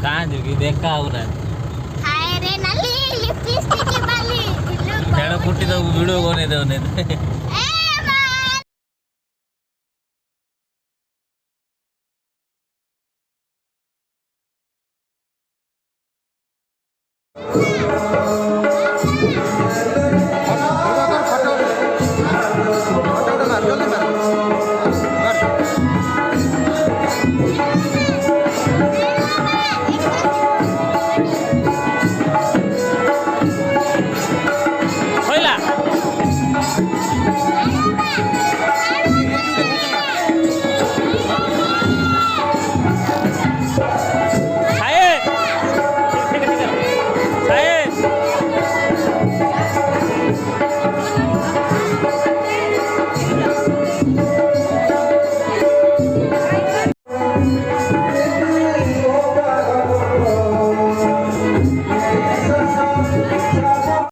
कहाँ जो कि देखा हो रहा है हेड़ पुट्टी तो वीडियो कोने दे उन्हें Jolly man.